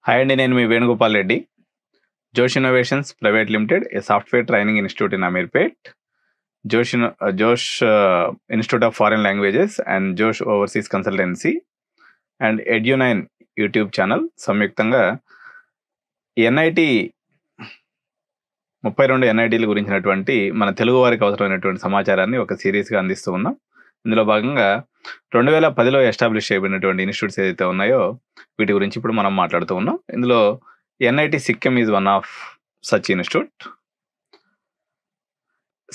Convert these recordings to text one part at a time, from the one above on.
Hi అండి, నేను మీ Venugopal Reddy. Josh innovations private limited, a software training institute in Ameerpet, Josh institute of foreign languages and Josh overseas consultancy and Edunine YouTube channel సంయుక్తంగా NIT 32 ఎన్ఐటీల గురించినటువంటి మన తెలుగు వారికి అవసరమైనటువంటి సమాచారాన్ని ఒక సిరీస్గా అందిస్తూ ఉన్నాం. ఇందులో భాగంగా 2010లో ఎస్టాబ్లిష్ చేయబడినటువంటి ఇన్స్టిట్యూట్స్ ఏదైతే ఉన్నాయో వీటి గురించి ఇప్పుడు మనం మాట్లాడుతూ ఉన్నాం. ఇందులో NIT Sikkim is one of such institute.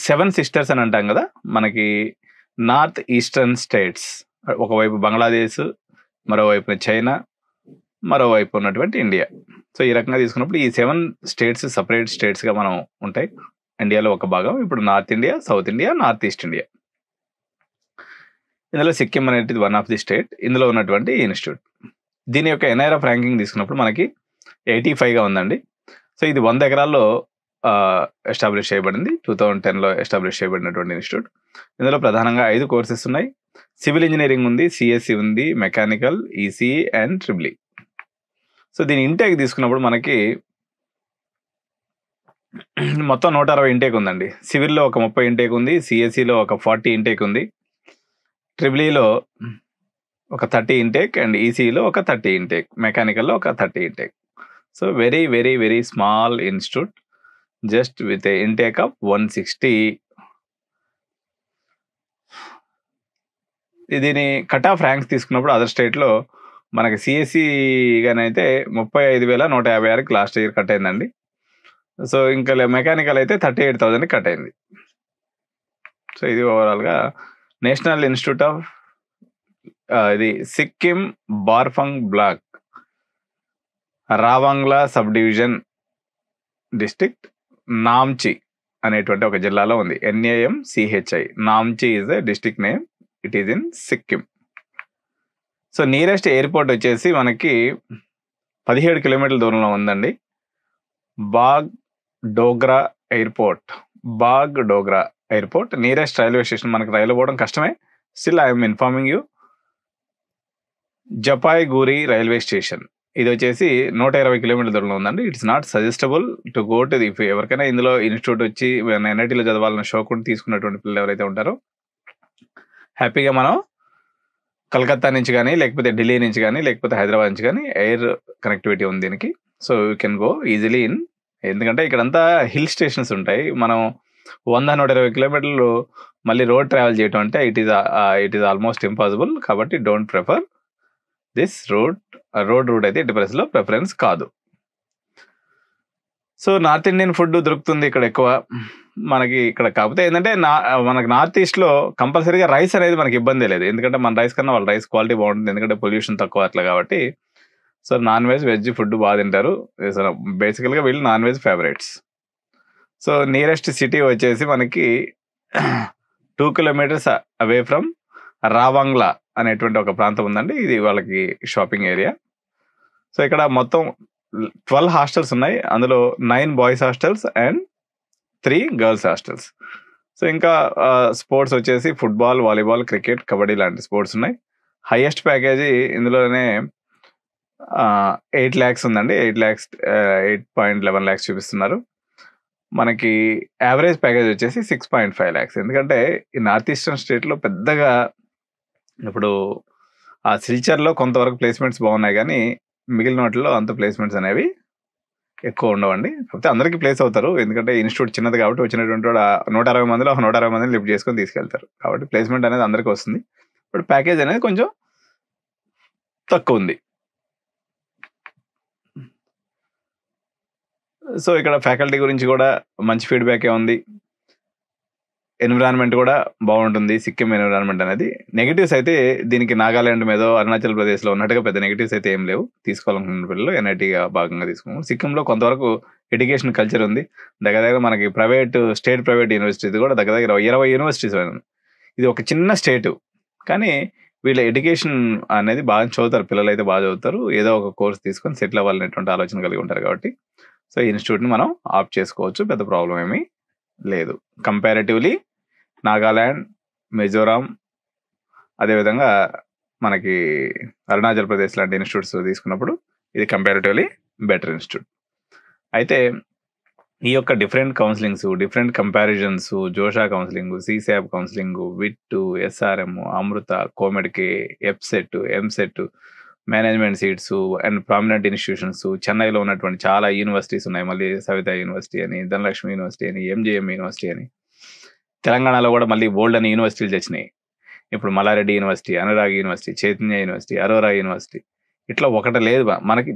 7 sisters అని అంటాం కదా, మనకి నార్త్ ఈస్టర్న్ స్టేట్స్, ఒకవైపు బంగ్లాదేశ్, మరోవైపు చైనా, మరోవైపు ఉన్నటువంటి ఇండియా. సో ఈ రకంగా తీసుకున్నప్పుడు ఈ 7 స్టేట్స్ సపరేట్ స్టేట్స్గా మనం ఉంటాయి. ఇండియాలో ఒక భాగం ఇప్పుడు north India, south India, north east India. ఇందులో సిక్కిం అనేది వన్ ఆఫ్ ది స్టేట్. ఇందులో ఉన్నటువంటి ఇన్స్టిట్యూట్, దీని యొక్క ఎన్ఐఆర్ఎఫ్ ర్యాంకింగ్ తీసుకున్నప్పుడు మనకి 85గా ఉందండి. సో ఇది 100 ఎకరాల్లో ఎస్టాబ్లిష్ చేయబడింది. 2010లో ఎస్టాబ్లిష్ చేయబడినటువంటి ఇన్స్టిట్యూట్. ఇందులో ప్రధానంగా 5 కోర్సెస్ ఉన్నాయి. సివిల్ ఇంజనీరింగ్ ఉంది, సిఎస్సి ఉంది, mechanical, ECE and triple. So దీని ఇంటేక్ తీసుకున్నప్పుడు మనకి మొత్తం 160 ఇంటేక్ ఉందండి. సివిల్లో ఒక 30 ఇంటేక్ ఉంది, సిఎస్సిలో ఒక 40 ఇంటేక్ ఉంది, ట్రిపుల్లో ఒక 30 ఇంటేక్ అండ్ ఈసీఈలో ఒక 30 ఇంటేక్, మెకానికల్లో ఒక 30 intake. So very very very small institute, just with a intake of 160. దీని కట్ ఆఫ్ ర్యాంక్స్ తీసుకున్నప్పుడు అదర్ స్టేట్లో మనకి సిఎస్సి గానైతే 35,156కి లాస్ట్ ఇయర్ కట్ అయిందండి. సో ఇంకా మెకానికల్ అయితే 38,000 కట్ అయింది. సో ఇది ఓవరాల్గా నేషనల్ ఇన్స్టిట్యూట్ ఆఫ్ ఇది Sikkim Barfung block, Ravangla sub division, district Namchi అనేటువంటి ఒక జిల్లాలో ఉంది. NAMCHI. Namchi is a district name. It is in Sikkim. So nearest airport వచ్చేసి మనకి 17 కిలోమీటర్ల దూరంలో ఉందండి. Bagdogra airport. Nearest railway station, మనకి రైలు పోవడం కష్టమే. Still I'm informing you. Jalpaiguri railway station, ఇది వచ్చేసి 120 కిలోమీటర్ల దూరంలో ఉందండి. It's not suggestable to go to the. ఎవరికైనా ఇందులో ఇన్స్టిట్యూట్ వచ్చి ఎన్ఐటీలో చదవాలన్న షోకుని తీసుకున్నటువంటి పిల్లలు ఎవరైతే ఉంటారో హ్యాపీగా మనం కలకత్తా నుంచి కానీ, లేకపోతే ఢిల్లీ నుంచి కానీ, లేకపోతే హైదరాబాద్ నుంచి కానీ ఎయిర్ కనెక్టివిటీ ఉంది దీనికి. So you can go easily in. ఎందుకంటే ఇక్కడంతా హిల్ స్టేషన్స్ ఉంటాయి. మనం 100-120 కిలోమీటర్లు మళ్ళీ రోడ్ ట్రావెల్ చేయటం అంటే ఇట్ ఈస్ ఆల్మోస్ట్ ఇంపాసిబుల్. కాబట్టి don't prefer this road route అయితే ఎట్టి పరిస్థితుల్లో ప్రిఫరెన్స్ కాదు. సో నార్త్ ఇండియన్ ఫుడ్ దొరుకుతుంది ఇక్కడ ఎక్కువ మనకి ఇక్కడ. కాకపోతే ఏంటంటే మనకి నార్త్ ఈస్ట్లో కంపల్సరీగా రైస్ అనేది మనకి ఇబ్బంది లేదు, ఎందుకంటే మన రైస్ కన్నా వాళ్ళ రైస్ క్వాలిటీ బాగుంటుంది, ఎందుకంటే పొల్యూషన్ తక్కువ అట్లా కాబట్టి. సో నాన్ వెజ్ ఫుడ్ బాగా తింటారు. బేసికల్గా వీళ్ళు non veg favourites. So nearest city వచ్చేసి మనకి 2 కిలోమీటర్స్ అవే ఫ్రమ్ రావాంగ్లా అనేటువంటి ఒక ప్రాంతం ఉందండి. ఇది వాళ్ళకి షాపింగ్ ఏరియా. సో ఇక్కడ మొత్తం 12 హాస్టల్స్ ఉన్నాయి. అందులో 9 boys hostels and 3 girls hostels. So ఇంకా స్పోర్ట్స్ వచ్చేసి ఫుట్బాల్, వాలీబాల్, క్రికెట్, కబడ్డీ లాంటి స్పోర్ట్స్ ఉన్నాయి. హైయెస్ట్ ప్యాకేజీ ఇందులోనే 8 lakhs ఉందండి. 8.11 lakhs చూపిస్తున్నారు. మనకి యావరేజ్ ప్యాకేజ్ వచ్చేసి 6.5 lakhs. ఎందుకంటే ఈ నార్త్ ఈస్టర్న్ స్టేట్లో పెద్దగా ఇప్పుడు ఆ సిల్చర్లో కొంతవరకు ప్లేస్మెంట్స్ బాగున్నాయి, కానీ మిగిలిన వాటిలో అంత ప్లేస్మెంట్స్ అనేవి ఎక్కువ ఉండవండి. కాకపోతే అందరికీ ప్లేస్ అవుతారు, ఎందుకంటే ఇన్స్టిట్యూట్ చిన్నది కాబట్టి వచ్చినటువంటి 160 మందిలో 160 మందిని లిఫ్ట్ చేసుకొని తీసుకెళ్తారు. కాబట్టి ప్లేస్మెంట్ అనేది అందరికీ వస్తుంది. బట్ ప్యాకేజ్ అనేది కొంచెం తక్కువ ఉంది. సో ఇక్కడ ఫ్యాకల్టీ గురించి కూడా మంచి ఫీడ్బ్యాకే ఉంది. ఎన్విరాన్మెంట్ కూడా బాగుంటుంది సిక్కిం ఎన్విరాన్మెంట్ అనేది. నెగిటివ్స్ అయితే దీనికి నాగాలాండ్ మీదో అరుణాచల్ ప్రదేశ్లో ఉన్నట్టుగా పెద్ద నెగిటివ్స్ అయితే ఏం లేవు. తీసుకోవాలనుకున్న పిల్లలు ఎన్ఐటీగా భాగంగా తీసుకున్నాం. సిక్కింలో కొంతవరకు ఎడ్యుకేషన్ కల్చర్ ఉంది. దగ్గర మనకి స్టేట్ ప్రైవేట్ యూనివర్సిటీస్ కూడా దగ్గర 20 యూనివర్సిటీస్. ఇది ఒక చిన్న స్టేటు, కానీ వీళ్ళ ఎడ్యుకేషన్ అనేది బాగా చదువుతారు. పిల్లలు అయితే బాగా చదువుతారు. ఏదో ఒక కోర్స్ తీసుకొని సెటిల్ అవ్వాలనేటువంటి ఆలోచన కలిగి ఉంటారు. కాబట్టి సో ఈ ఇన్స్టిట్యూట్ని మనం ఆప్ట్ చేసుకోవచ్చు, పెద్ద ప్రాబ్లం ఏమీ లేదు. కంపారిటివ్లీ నాగాలాండ్, మిజోరాం, అదేవిధంగా మనకి అరుణాచల్ ప్రదేశ్ లాంటి ఇన్స్టిట్యూట్స్ తీసుకున్నప్పుడు ఇది కంపారిటివ్లీ బెటర్ ఇన్స్టిట్యూట్. అయితే ఈ యొక్క different counsellings, different comparisons, JoSAA counselling, సీసాప్ కౌన్సిలింగ్, విట్టు, ఎస్ఆర్ఎం, అమృత, కోమెడ్కే, ఎఫ్సెట్, EAMCET, management seats and prominent institutions, చెన్నైలో ఉన్నటువంటి చాలా యూనివర్సిటీస్ ఉన్నాయి. మళ్ళీ సవిత యూనివర్సిటీ అని, ధనలక్ష్మి యూనివర్సిటీ అని, ఎంజేఎం యూనివర్సిటీ అని. తెలంగాణలో కూడా మళ్ళీ బోల్డ్ అని యూనివర్సిటీలు తెచ్చినాయి. ఇప్పుడు Malla Reddy university, Anurag university, Chaitanya university, Aurora university, ఇట్లా ఒకటి లేదు మనకి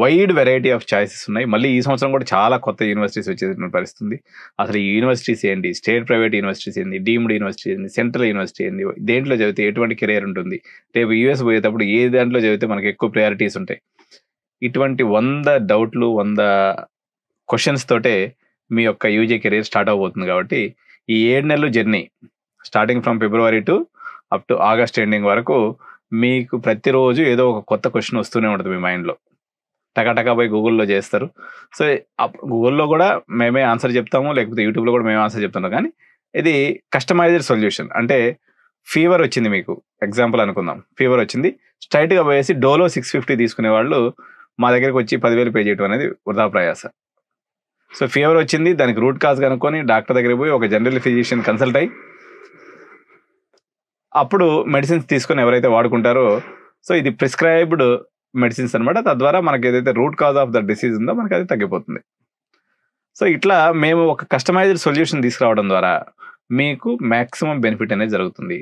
వైడ్ వెరైటీ ఆఫ్ చాయిసెస్ ఉన్నాయి. మళ్ళీ ఈ సంవత్సరం కూడా చాలా కొత్త యూనివర్సిటీస్ వచ్చేటువంటి పరిస్థితి. అసలు ఈ యూనివర్సిటీస్ ఏంటి, స్టేట్ ప్రైవేట్ యూనివర్సిటీస్ ఏంటి, డీమ్డ్ యూనివర్సిటీ ఏంటి, సెంట్రల్ యూనివర్సిటీ ఏంటి, దేంట్లో చదివితే ఎటువంటి కెరియర్ ఉంటుంది, రేపు యూఎస్ పోయేటప్పుడు ఏ దాంట్లో చదివితే మనకి ఎక్కువ ప్రయారిటీస్ ఉంటాయి, ఇటువంటి 100 డౌట్లు 100 క్వశ్చన్స్ తోటే మీ యొక్క యూజీ కెరీర్ స్టార్ట్ అవబోతుంది. కాబట్టి ఈ 7 నెలలు journey starting from February to up to August ending వరకు మీకు ప్రతిరోజు ఏదో ఒక కొత్త క్వశ్చన్ వస్తూనే ఉంటుంది మీ మైండ్లో. టకాటకా పోయి గూగుల్లో చేస్తారు. సో గూగుల్లో కూడా మేమే ఆన్సర్ చెప్తాము, లేకపోతే యూట్యూబ్లో కూడా మేమే ఆన్సర్ చెప్తున్నాం. కానీ ఇది కస్టమైజ్డ్ సొల్యూషన్. అంటే ఫీవర్ వచ్చింది మీకు, ఎగ్జాంపుల్ అనుకుందాం, ఫీవర్ వచ్చింది, స్ట్రైట్గా పోయేసి డోలో 650 తీసుకునే వాళ్ళు మా దగ్గరికి వచ్చి 10,000 పే చేయడం అనేది వృధా ప్రయాస. సో ఫీవర్ వచ్చింది, దానికి రూట్ కాజ్ కనుక్కొని డాక్టర్ దగ్గరికి పోయి ఒక జనరల్ ఫిజిషియన్ కన్సల్ట్ అయ్యి అప్పుడు మెడిసిన్స్ తీసుకొని ఎవరైతే వాడుకుంటారో, సో ఇది ప్రిస్క్రైబ్డ్ మెడిసిన్స్ అనమాట. తద్వారా మనకి ఏదైతే root cause of the disease ఉందో మనకి అది తగ్గిపోతుంది. సో ఇట్లా మేము ఒక కస్టమైజ్డ్ సొల్యూషన్ తీసుకురావడం ద్వారా మీకు మ్యాక్సిమం బెనిఫిట్ అనేది జరుగుతుంది.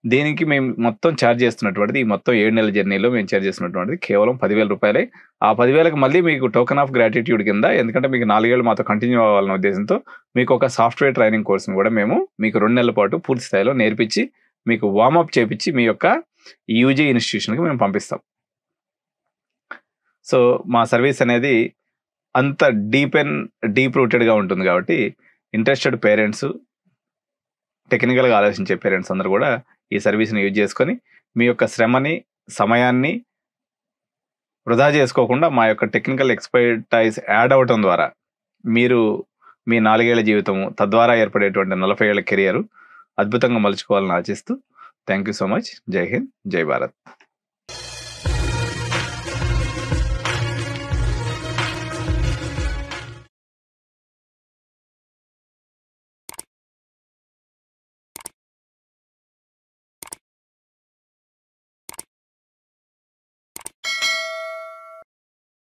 దీనికి మేము మొత్తం ఛార్జ్ చేస్తున్నటువంటిది, ఈ మొత్తం 7 నెలల జర్నీలో మేము ఛార్జ్ చేస్తున్నటువంటిది కేవలం 10,000 రూపాయలే. ఆ 10,000కి మళ్ళీ మీకు టోకెన్ ఆఫ్ గ్రాటిట్యూడ్ కింద, ఎందుకంటే మీకు 4 ఏళ్ళు మాతో కంటిన్యూ అవ్వాలన్న ఉద్దేశంతో మీకు ఒక సాఫ్ట్వేర్ ట్రైనింగ్ కోర్సును కూడా మేము మీకు 2 నెలల పాటు పూర్తి స్థాయిలో నేర్పించి మీకు వార్మప్ చేపించి మీ యొక్క యూజీ ఇన్స్టిట్యూషన్కి మేము పంపిస్తాం. సో మా సర్వీస్ అనేది అంత డీప్ రూటెడ్గా ఉంటుంది. కాబట్టి ఇంట్రెస్టెడ్ పేరెంట్స్, టెక్నికల్గా ఆలోచించే పేరెంట్స్ అందరూ కూడా ఈ సర్వీస్ని యూజ్ చేసుకొని మీ యొక్క శ్రమని, సమయాన్ని వృధా చేసుకోకుండా మా యొక్క టెక్నికల్ ఎక్స్పర్టైజ్ యాడ్ అవటం ద్వారా మీరు మీ 4 ఏళ్ల జీవితము, తద్వారా ఏర్పడేటువంటి 40 ఏళ్ల కెరియర్ అద్భుతంగా మలుచుకోవాలని ఆశిస్తూ, థ్యాంక్ యూ సో మచ్. జై హింద్, జై భారత్.